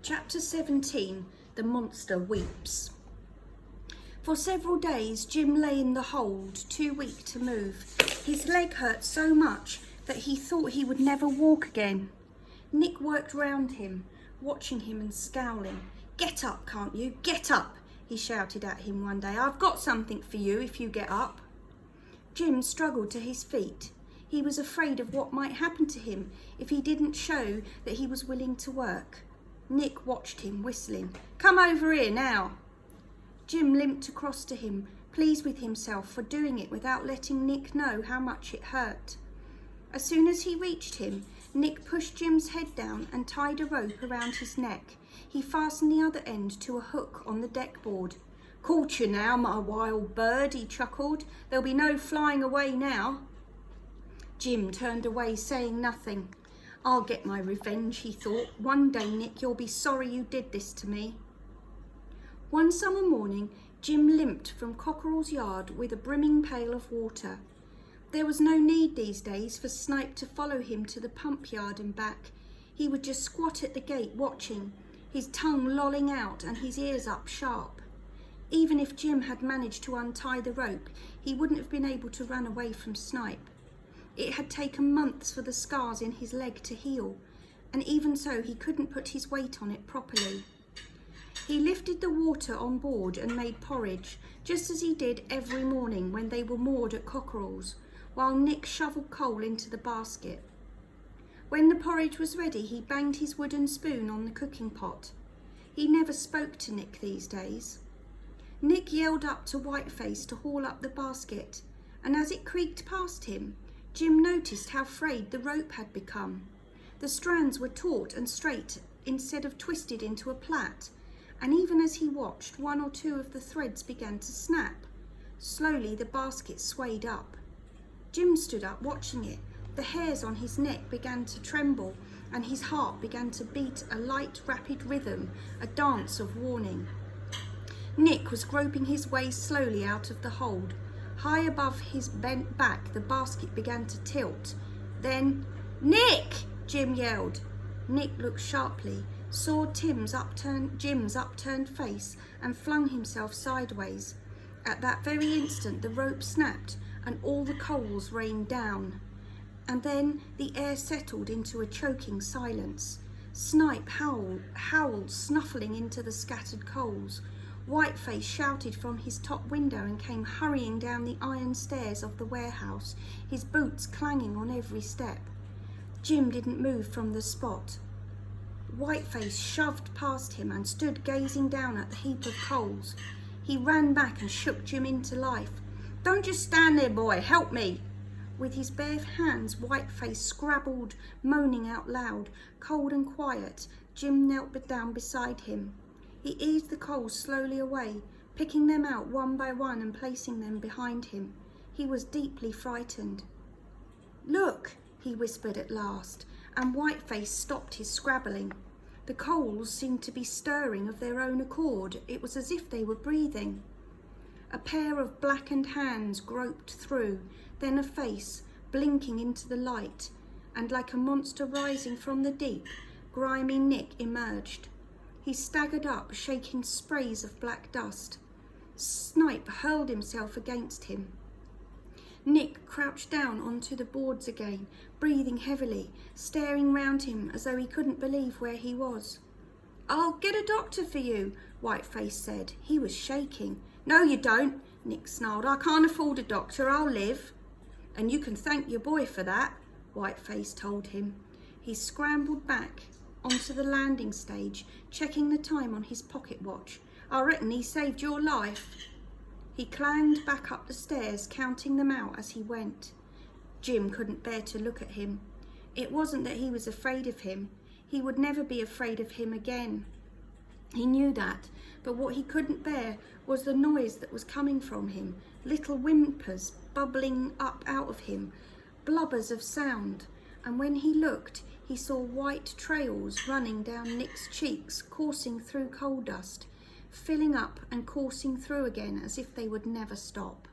Chapter 17. The Monster Weeps. For several days, Jim lay in the hold, too weak to move. His leg hurt so much that he thought he would never walk again. Nick worked round him, watching him and scowling. "Get up, can't you? Get up!" he shouted at him one day. "I've got something for you if you get up." Jim struggled to his feet. He was afraid of what might happen to him if he didn't show that he was willing to work. Nick watched him, whistling. "Come over here now." Jim limped across to him, pleased with himself for doing it without letting Nick know how much it hurt. As soon as he reached him, Nick pushed Jim's head down and tied a rope around his neck. He fastened the other end to a hook on the deck board. "Caught you now, my wild bird," he chuckled. "There'll be no flying away now." Jim turned away, saying nothing. "I'll get my revenge," he thought. "One day, Nick, you'll be sorry you did this to me." One summer morning, Jim limped from Cockerell's yard with a brimming pail of water. There was no need these days for Snipe to follow him to the pump yard and back. He would just squat at the gate watching, his tongue lolling out and his ears up sharp. Even if Jim had managed to untie the rope, he wouldn't have been able to run away from Snipe. It had taken months for the scars in his leg to heal, and even so he couldn't put his weight on it properly. He lifted the water on board and made porridge, just as he did every morning when they were moored at Cockerell's, while Nick shoveled coal into the basket. When the porridge was ready, he banged his wooden spoon on the cooking pot. He never spoke to Nick these days. Nick yelled up to Whiteface to haul up the basket, and as it creaked past him, Jim noticed how frayed the rope had become. The strands were taut and straight instead of twisted into a plait, and even as he watched, one or two of the threads began to snap. Slowly the basket swayed up. Jim stood up watching it. The hairs on his neck began to tremble, and his heart began to beat a light, rapid rhythm, a dance of warning. Nick was groping his way slowly out of the hold. High above his bent back, the basket began to tilt. Then, "Nick!" Jim yelled. Nick looked sharply, saw Jim's upturned face, and flung himself sideways. At that very instant, the rope snapped, and all the coals rained down. And then the air settled into a choking silence. Snipe howled, snuffling into the scattered coals. Whiteface shouted from his top window and came hurrying down the iron stairs of the warehouse, his boots clanging on every step. Jim didn't move from the spot. Whiteface shoved past him and stood gazing down at the heap of coals. He ran back and shook Jim into life. "Don't just stand there, boy, help me!" With his bare hands, Whiteface scrabbled, moaning out loud. Cold and quiet, Jim knelt down beside him. He eased the coals slowly away, picking them out one by one and placing them behind him. He was deeply frightened. "Look," he whispered at last, and Whiteface stopped his scrabbling. The coals seemed to be stirring of their own accord. It was as if they were breathing. A pair of blackened hands groped through, then a face, blinking into the light, and like a monster rising from the deep, grimy Nick emerged. He staggered up, shaking sprays of black dust. Snipe hurled himself against him. Nick crouched down onto the boards again, breathing heavily, staring round him as though he couldn't believe where he was. "I'll get a doctor for you," Whiteface said. He was shaking. "No, you don't," Nick snarled. "I can't afford a doctor. I'll live." "And you can thank your boy for that," Whiteface told him. He scrambled back onto the landing stage, checking the time on his pocket watch. "I reckon he saved your life." He climbed back up the stairs, counting them out as he went. Jim couldn't bear to look at him. It wasn't that he was afraid of him. He would never be afraid of him again. He knew that, but what he couldn't bear was the noise that was coming from him, little whimpers bubbling up out of him, blubbers of sound, and when he looked, he saw white trails running down Nick's cheeks, coursing through coal dust, filling up and coursing through again as if they would never stop.